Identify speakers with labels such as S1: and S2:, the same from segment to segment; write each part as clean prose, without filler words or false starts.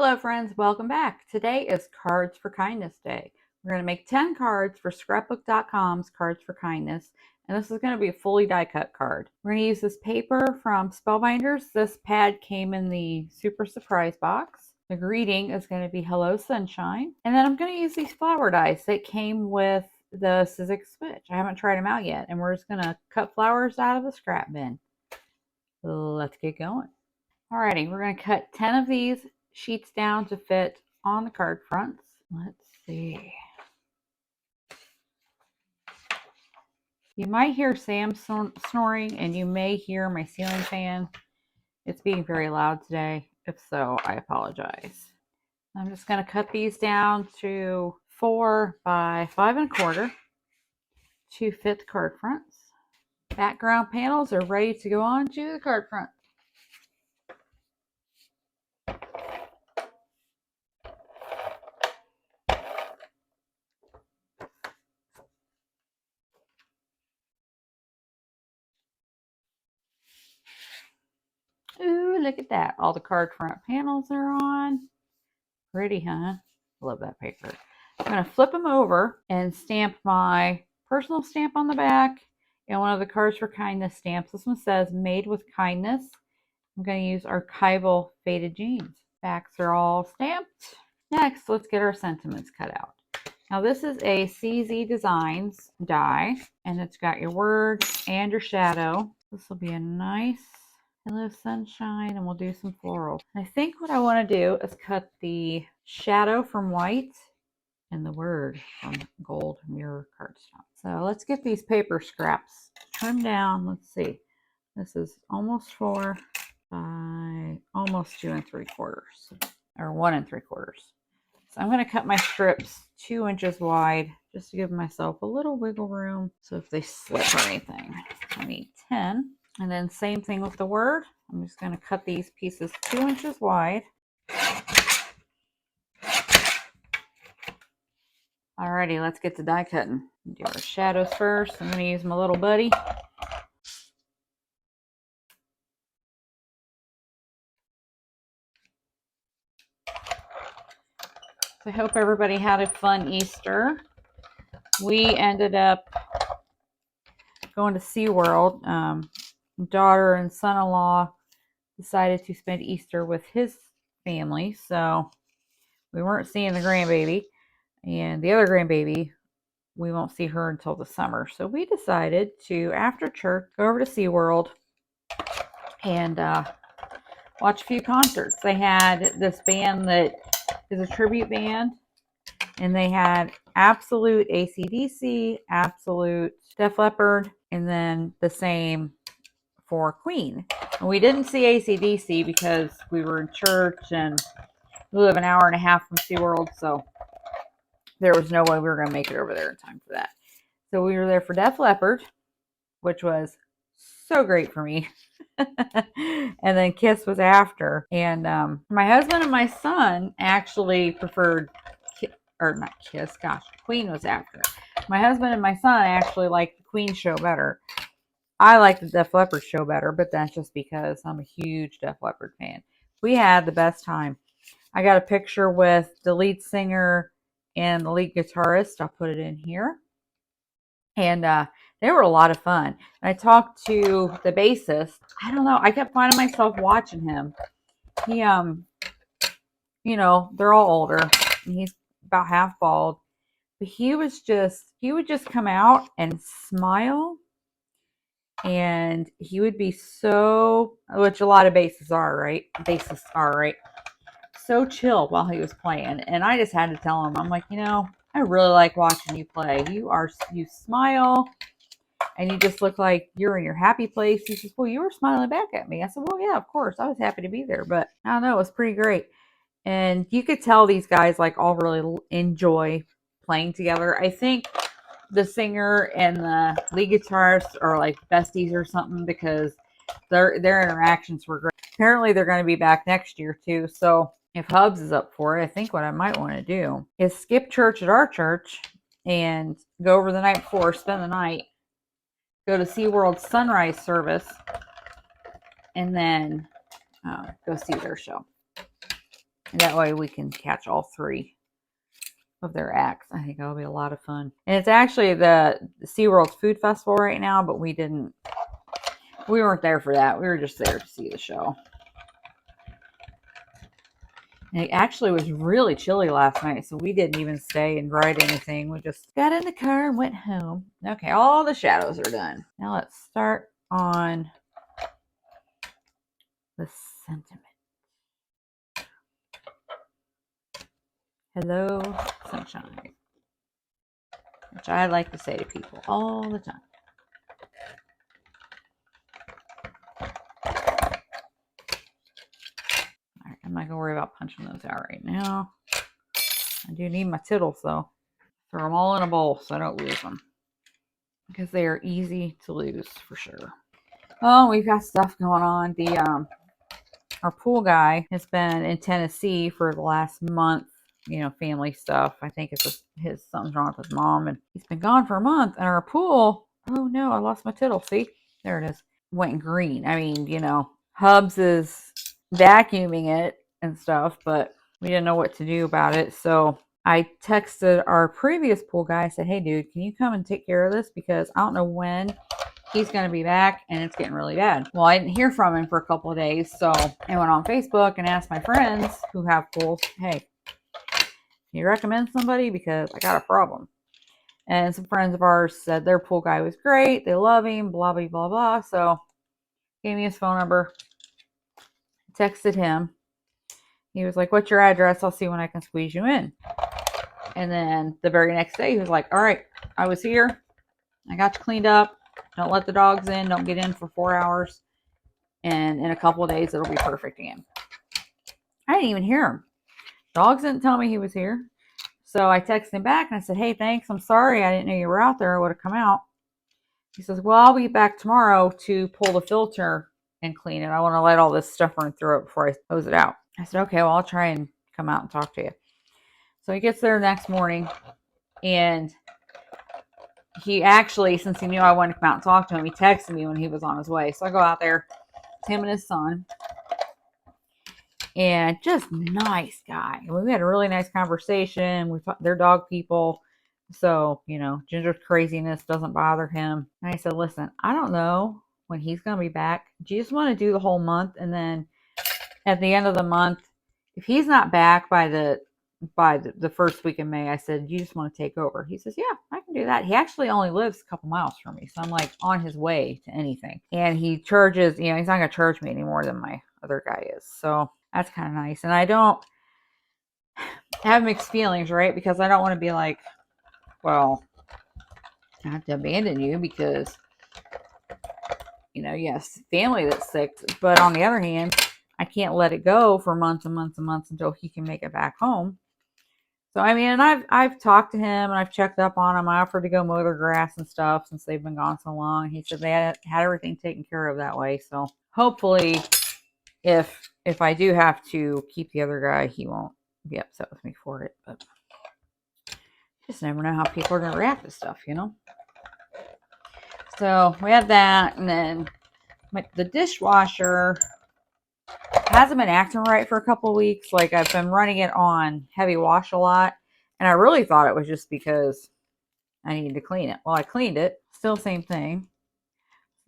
S1: Hello friends, welcome back. Today is Cards for Kindness Day. We're going to make 10 cards for scrapbook.com's Cards for Kindness, and this is going to be a fully die cut card. We're going to use this paper from Spellbinders. This pad came in the super surprise box. The greeting is going to be Hello Sunshine, and then I'm going to use these flower dice that came with the Sizzix Switch. I haven't tried them out yet, and we're just going to cut flowers out of the scrap bin. Let's get going. Alrighty, we're going to cut 10 of these sheets down to fit on the card fronts. Let's see. You might hear Sam snoring, and you may hear my ceiling fan. It's being very loud today. If so, I apologize. I'm just going to cut these down to 4 by 5 1/4 to fit the card fronts. Background panels are ready to go on to the card front. Ooh, look at that. All the card front panels are on. Pretty, huh? Love that paper. I'm going to flip them over and stamp my personal stamp on the back and one of the Cards for Kindness stamps. This one says Made with Kindness. I'm going to use Archival Faded Jeans. Backs are all stamped. Next, let's get our sentiments cut out. Now this is a CZ Designs die, and it's got your words and your shadow. This will be a nice Hello Sunshine, and we'll do some floral. I think what I want to do is cut the shadow from white and the word from gold mirror cardstock. So let's get these paper scraps trimmed down. Let's see. This is almost 4 by almost 2 3/4, or 1 3/4. So I'm going to cut my strips 2 inches wide just to give myself a little wiggle room. So if they slip or anything, I need 10. And then same thing with the word. I'm just going to cut these pieces 2 inches wide. Alrighty, let's get to die cutting. Do our shadows first. I'm going to use my little buddy. So I hope everybody had a fun Easter. We ended up going to SeaWorld. Daughter and son-in-law decided to spend Easter with his family, so we weren't seeing the grandbaby, and the other grandbaby, we won't see her until the summer. So we decided to, after church, go over to SeaWorld and watch a few concerts. They had this band that is a tribute band, and they had Absolute AC/DC, Absolute Def Leppard, and then the same for Queen. And we didn't see AC/DC because we were in church and we live an hour and a half from SeaWorld, so there was no way we were going to make it over there in time for that. So we were there for Def Leppard, which was so great for me. And then Kiss was after. And my husband and my son actually preferred, or not Kiss, gosh, Queen was after. My husband and my son actually liked the Queen show better. I like the Def Leppard show better, but that's just because I'm a huge Def Leppard fan. We had the best time. I got a picture with the lead singer and the lead guitarist. I'll put it in here. And they were a lot of fun. And I talked to the bassist. I don't know. I kept finding myself watching him. He, you know, they're all older. And he's about half bald. But he would just come out and smile. And he would be so, which a lot of bassists are, right? So chill while he was playing. And I just had to tell him, I'm like, you know, I really like watching you play. You smile and you just look like you're in your happy place. He says, well, you were smiling back at me. I said, well, yeah, of course. I was happy to be there. But I don't know, it was pretty great. And you could tell these guys like all really enjoy playing together. I think the singer and the lead guitarist are like besties or something because their interactions were great. Apparently they're going to be back next year too. So if Hubs is up for it, I think what I might want to do is skip church at our church and go over the night before, spend the night, go to SeaWorld sunrise service, and then go see their show. And that way we can catch all 3 of their acts. I think that'll be a lot of fun. And it's actually the SeaWorld's food festival right now, but we weren't there for that. We were just there to see the show. And it actually was really chilly last night, so we didn't even stay and ride anything. We just got in the car and went home. Okay, all the shadows are done. Now let's start on the sentiment. Hello, sunshine. Which I like to say to people all the time. Alright, I'm not going to worry about punching those out right now. I do need my tittles though. Throw them all in a bowl so I don't lose them. Because they are easy to lose for sure. Oh, we've got stuff going on. Our pool guy has been in Tennessee for the last month. You know, family stuff. I think it's something's wrong with his mom, and he's been gone for a month. And our pool, oh no, I lost my tittle. See, there it is. Went green. I mean, you know, Hubs is vacuuming it and stuff, but we didn't know what to do about it. So I texted our previous pool guy. I said, hey, dude, can you come and take care of this? Because I don't know when he's going to be back, and it's getting really bad. Well, I didn't hear from him for a couple of days, so I went on Facebook and asked my friends who have pools, hey, can you recommend somebody? Because I got a problem. And some friends of ours said their pool guy was great. They love him, blah, blah, blah, blah. So gave me his phone number, texted him. He was like, what's your address? I'll see when I can squeeze you in. And then the very next day, he was like, all right, I was here. I got you cleaned up. Don't let the dogs in. Don't get in for 4 hours. And in a couple of days, it'll be perfect again. I didn't even hear him. Dogs didn't tell me he was here. So I texted him back and I said, hey, thanks. I'm sorry. I didn't know you were out there. I would have come out. He says, well, I'll be back tomorrow to pull the filter and clean it. I want to let all this stuff run through it before I hose it out. I said, okay, well, I'll try and come out and talk to you. So he gets there next morning, and he actually, since he knew I wanted to come out and talk to him, he texted me when he was on his way. So I go out there. It's him and his son. And just nice guy. We had a really nice conversation. They're dog people. So, you know, Ginger's craziness doesn't bother him. And I said, listen, I don't know when he's going to be back. Do you just want to do the whole month? And then at the end of the month, if he's not back by the first week in May, I said, you just want to take over? He says, yeah, I can do that. He actually only lives a couple miles from me. So I'm like on his way to anything. And he charges, you know, he's not going to charge me any more than my other guy is. So that's kind of nice. And I don't have mixed feelings, right? Because I don't want to be like, well, I have to abandon you because, you know, yes, family that's sick. But on the other hand, I can't let it go for months and months and months until he can make it back home. So, I mean, and I've talked to him and I've checked up on him. I offered to go mow their grass and stuff since they've been gone so long. He said they had everything taken care of that way. So hopefully if I do have to keep the other guy, he won't be upset with me for it. But just never know how people are going to react to stuff, you know? So we had that, and then the dishwasher hasn't been acting right for a couple of weeks. Like, I've been running it on heavy wash a lot, and I really thought it was just because I needed to clean it. Well, I cleaned it. Still same thing.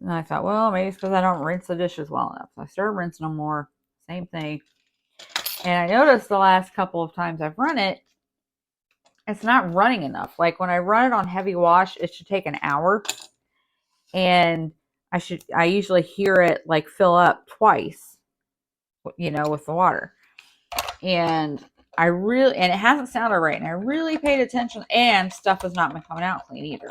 S1: And I thought, well, maybe it's because I don't rinse the dishes well enough. So I started rinsing them more. Same thing. And I noticed the last couple of times I've run it, it's not running enough. Like, when I run it on heavy wash, it should take an hour. And I usually hear it like fill up twice, you know, with the water. And it hasn't sounded right. And I really paid attention, and stuff has not been coming out clean either.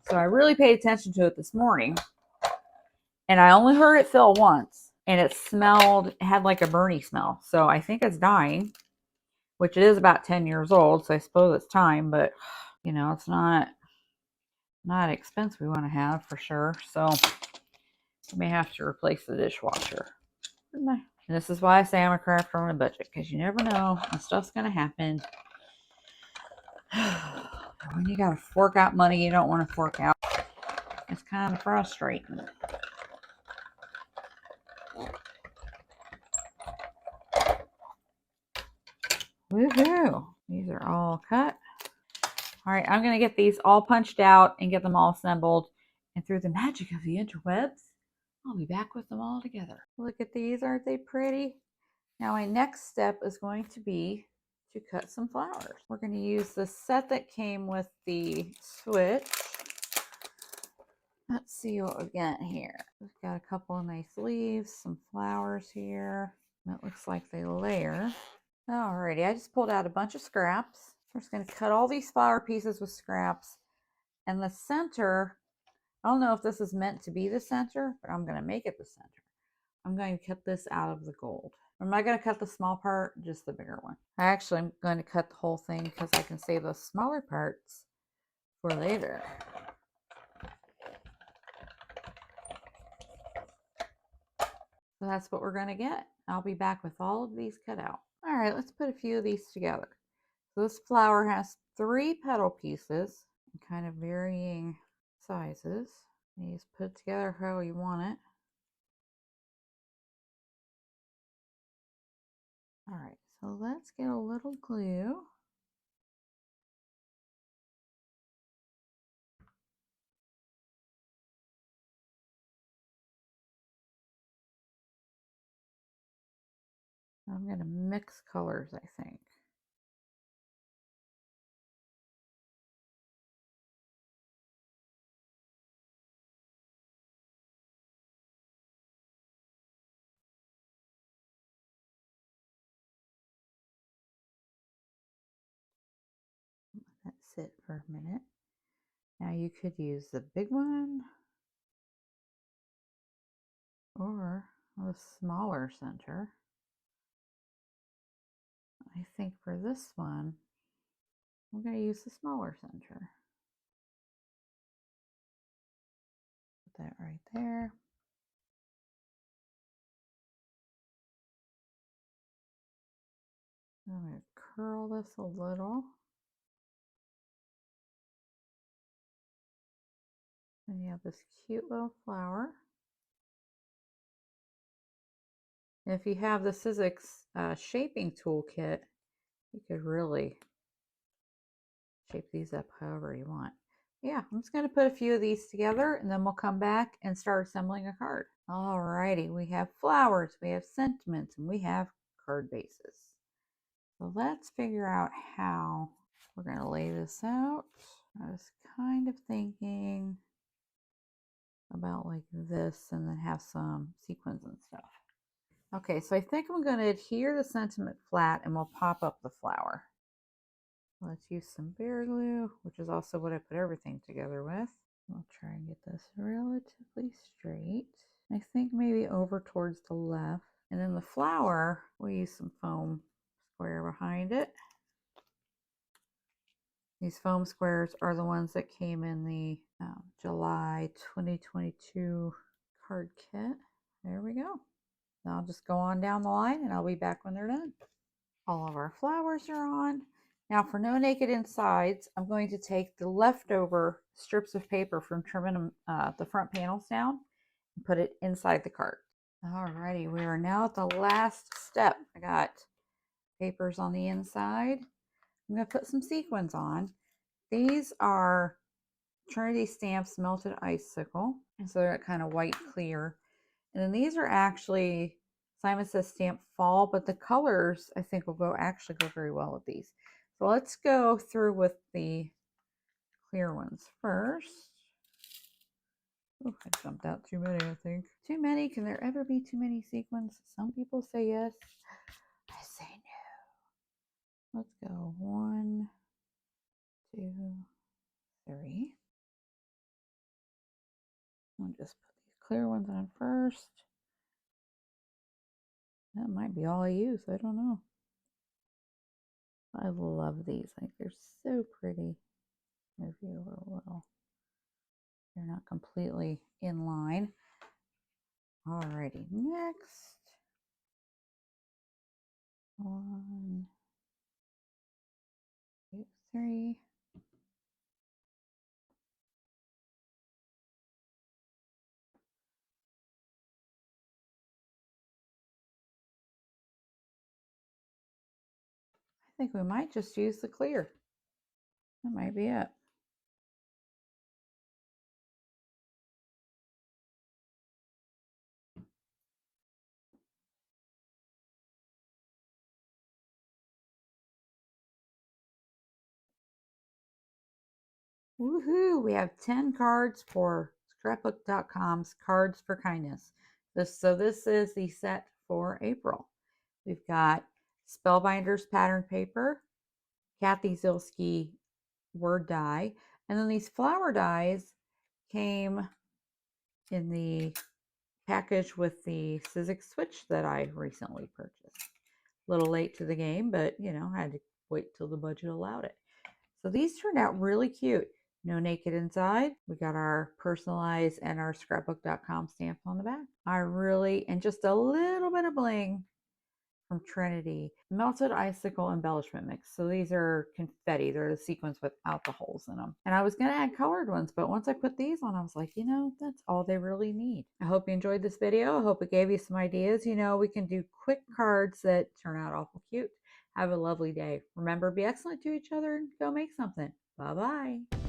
S1: So I really paid attention to it this morning, and I only heard it fill once, and it had like a burny smell. So I think it's dying, which it is about 10 years old. So I suppose it's time, but you know, it's not an expense we want to have for sure. So I may have to replace the dishwasher. And this is why I say I'm a crafter on a budget, because you never know when stuff's going to happen. When you got to fork out money you don't want to fork out, it's kind of frustrating. Woohoo! These are all cut. All right, I'm going to get these all punched out and get them all assembled. And through the magic of the interwebs, I'll be back with them all together. Look at these, aren't they pretty? Now my next step is going to be to cut some flowers. We're going to use the set that came with the switch. Let's see what we got here. We've got a couple of nice leaves, some flowers here. That looks like they layer. Alrighty, I just pulled out a bunch of scraps. We're just going to cut all these flower pieces with scraps. And the center, I don't know if this is meant to be the center, but I'm going to make it the center. I'm going to cut this out of the gold. I'm not going to cut the small part, just the bigger one. I actually am going to cut the whole thing because I can save those smaller parts for later. So that's what we're going to get. I'll be back with all of these cut out. All right, let's put a few of these together. So this flower has 3 petal pieces, kind of varying sizes. These put together how you want it. All right, so let's get a little glue. I'm going to mix colors, I think. Let that sit for a minute. Now you could use the big one or the smaller center. I think for this one, I'm going to use the smaller center. Put that right there. I'm going to curl this a little. And you have this cute little flower. And if you have the Sizzix shaping toolkit, you could really shape these up however you want. Yeah, I'm just going to put a few of these together and then we'll come back and start assembling a card. Alrighty, we have flowers, we have sentiments, and we have card bases. So let's figure out how we're going to lay this out. I was kind of thinking about like this and then have some sequins and stuff. Okay, so I think I'm going to adhere the sentiment flat and we'll pop up the flower. Let's use some bear glue, which is also what I put everything together with. I'll try and get this relatively straight. I think maybe over towards the left. And then the flower, we'll use some foam square behind it. These foam squares are the ones that came in the July 2022 card kit. There we go. Now I'll just go on down the line and I'll be back when they're done. All of our flowers are on. Now for no naked insides, I'm going to take the leftover strips of paper from trimming the front panels down and put it inside the card. Alrighty, we are now at the last step. I got papers on the inside. I'm going to put some sequins on. These are Trinity Stamps Melted Icicle, and so they're kind of white clear. And then these are actually, Simon Says Stamp Fall, but the colors I think will actually go very well with these. So let's go through with the clear ones first. Oh, I jumped out too many, I think. Too many? Can there ever be too many sequins? Some people say yes. I say no. Let's go 1, 2, 3. I'll just put these clear ones on first. That might be all I use. I don't know. I love these. I think they're so pretty. Move you over a little. They're not completely in line. Alrighty, next. 1, 2, 3. I think we might just use the clear. That might be it. Woohoo! We have 10 cards for scrapbook.com's Cards for Kindness. This is the set for April. We've got Spellbinders pattern paper, Kathy Zilski word die, and then these flower dies came in the package with the Sizzix Switch that I recently purchased. A little late to the game, but you know, I had to wait till the budget allowed it. So these turned out really cute. No naked inside. We got our personalized and our scrapbook.com stamp on the back. And just a little bit of bling from Trinity. Melted icicle embellishment mix. So these are confetti. They're the sequins without the holes in them. And I was going to add colored ones, but once I put these on, I was like, you know, that's all they really need. I hope you enjoyed this video. I hope it gave you some ideas. You know, we can do quick cards that turn out awful cute. Have a lovely day. Remember, be excellent to each other and go make something. Bye-bye.